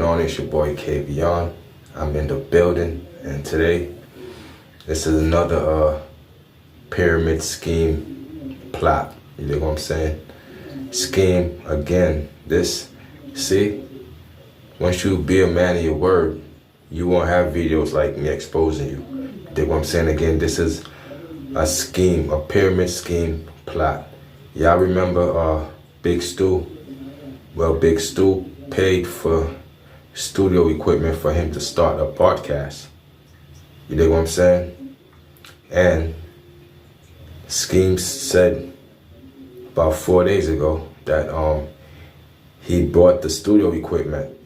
going on? It's your boy KVon. I'm in the building, and today this is another pyramid scheme plot. You know what I'm saying? Scheme again. Once you be a man of your word, you won't have videos like me exposing you. You dig what I'm saying? Again, this is a scheme, a pyramid scheme plot. Y'all remember Big Stu? Well, Big Stu paid for studio equipment for him to start a podcast. You dig what I'm saying? And Skeam said about 4 days ago that he brought the studio equipment.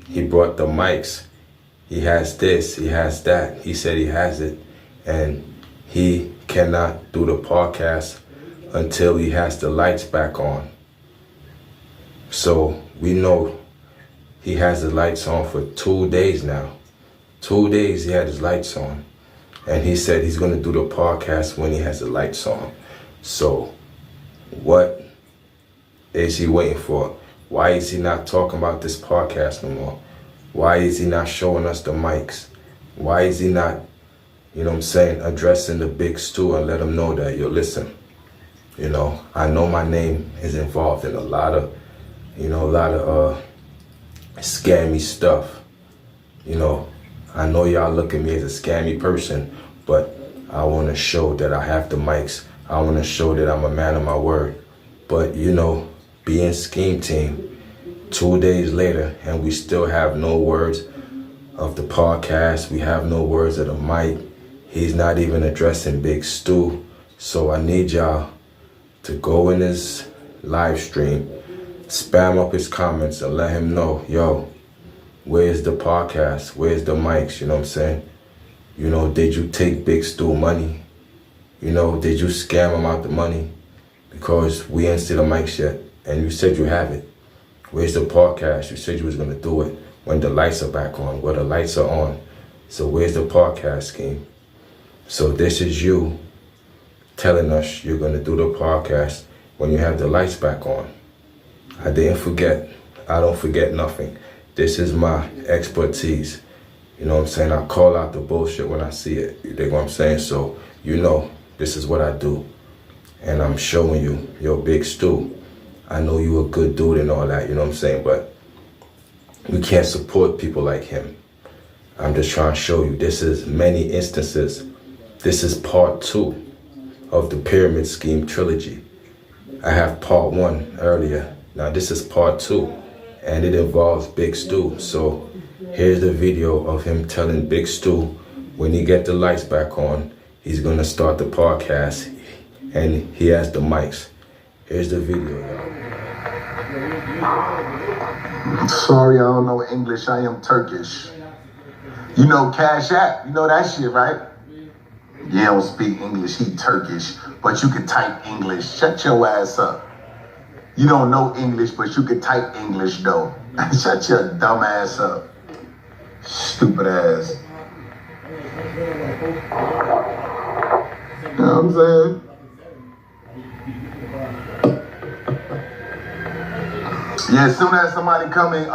He brought the mics. He has this, he has that. He said he has it. And he cannot do the podcast until he has the lights back on. So we know he has the lights on for 2 days now. 2 days he had his lights on. And he said he's going to do the podcast when he has the lights on. So what is he waiting for? Why is he not talking about this podcast no more? Why is he not showing us the mics? Why is he not, you know what I'm saying, addressing the Big Stu and let him know that, yo, listen, you know, I know my name is involved in a lot of scammy stuff. You know, I know y'all look at me as a scammy person, but I want to show that I have the mics. I want to show that I'm a man of my word. But, you know, being Skeam Team, 2 days later, and we still have no words of the podcast. We have no words of the mic. He's not even addressing Big Stu. So I need y'all to go in his live stream, spam up his comments and let him know, yo, where's the podcast? Where's the mics? You know what I'm saying? You know, did you take Big Stu money? You know, did you scam him out the money? Because we ain't see the mics yet. And you said you have it. Where's the podcast? You said you was gonna do it when the lights are back on. Well, the lights are on. So where's the podcast, Scheme? So this is you telling us you're gonna do the podcast when you have the lights back on. I didn't forget. I don't forget nothing. This is my expertise. You know what I'm saying? I call out the bullshit when I see it. You dig what I'm saying? So you know this is what I do. And I'm showing you, yo, Big Stu, I know you a good dude and all that, you know what I'm saying? But we can't support people like him. I'm just trying to show you this is many instances. This is part 2 of the pyramid scheme trilogy. I have part 1 earlier. Now this is part 2, and it involves Big Stu. So here's the video of him telling Big Stu when he get the lights back on, he's gonna start the podcast, and he has the mics. Here's the video, y'all. Sorry, I don't know English. I am Turkish. You know Cash App. You know that shit, right? Yeah, don't speak English. He Turkish, but you can type English. Shut your ass up. You don't know English, but you can type English, though. Shut your dumb ass up. Stupid ass. You know what I'm saying? Yeah, as soon as somebody come in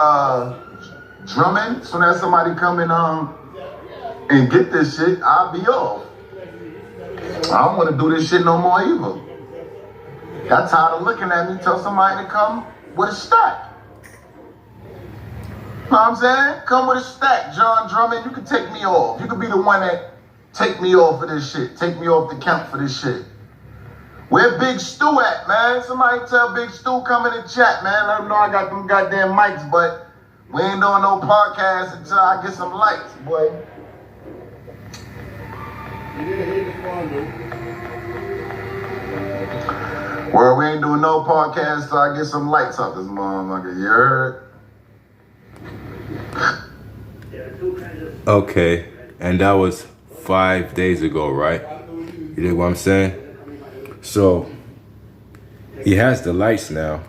drumming, as soon as somebody come in and get this shit, I'll be off. I don't want to do this shit no more either. Got tired of looking at me. Tell somebody to come with a stack. You know what I'm saying? Come with a stack, John Drummond. You can take me off. You can be the one that take me off for this shit. Take me off the count for this shit. Where Big Stu at, man? Somebody tell Big Stu come in the chat, man. Let him know I got them goddamn mics, but we ain't doing no podcast until I get some lights, boy. Well, we ain't doing no podcast until I get some lights off this motherfucker. You heard? Okay, and that was 5 days ago, right? You dig what I'm saying? So he has the lights now.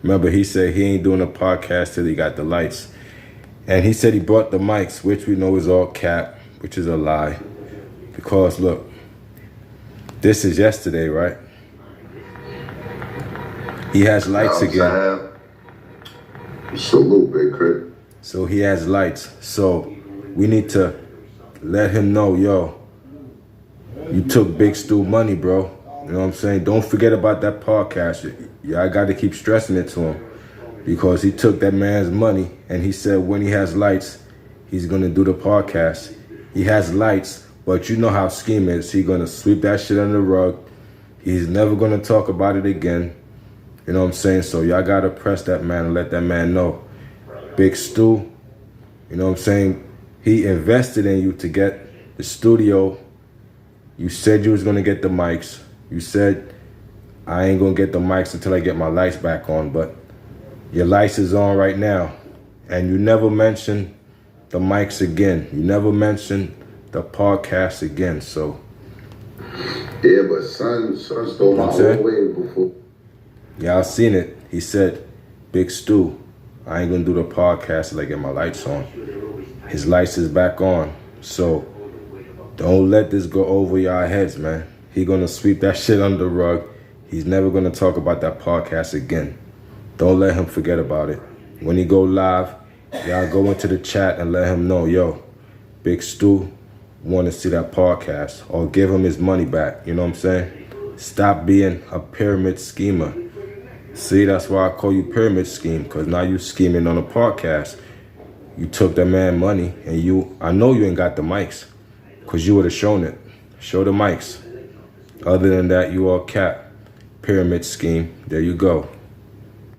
Remember, he said he ain't doing a podcast till he got the lights. And he said he brought the mics, which we know is all cap, which is a lie. Because look, this is yesterday, right? He has lights again. Salute, Big Crit. So he has lights. So we need to let him know, yo, you took Big Stu money, bro. You know what I'm saying? Don't forget about that podcast. Yeah, I got to keep stressing it to him because he took that man's money and he said when he has lights, he's going to do the podcast. He has lights, but you know how Skeam is. He's going to sweep that shit under the rug. He's never going to talk about it again. You know what I'm saying? So y'all got to press that man and let that man know. Big Stu, you know what I'm saying? He invested in you to get the studio. You said you was going to get the mics. You said, I ain't going to get the mics until I get my lights back on. But your lights is on right now. And you never mentioned the mics again. You never mentioned the podcast again. So. Yeah, but son stole my whole wave before. Y'all seen it. He said, Big Stu, I ain't going to do the podcast till I get my lights on. His lights is back on. So don't let this go over y'all heads, man. He gonna sweep that shit under the rug. He's never gonna talk about that podcast again. Don't let him forget about it. When he go live, y'all go into the chat and let him know, yo, Big Stu want to see that podcast, or give him his money back. You know what I'm saying? Stop being a pyramid schemer. See, that's why I call you pyramid scheme, because now you scheming on a podcast. You took that man money, and I know you ain't got the mics, because you would have shown it. Show the mics. Other than that, you all cap. Pyramid scheme. There you go.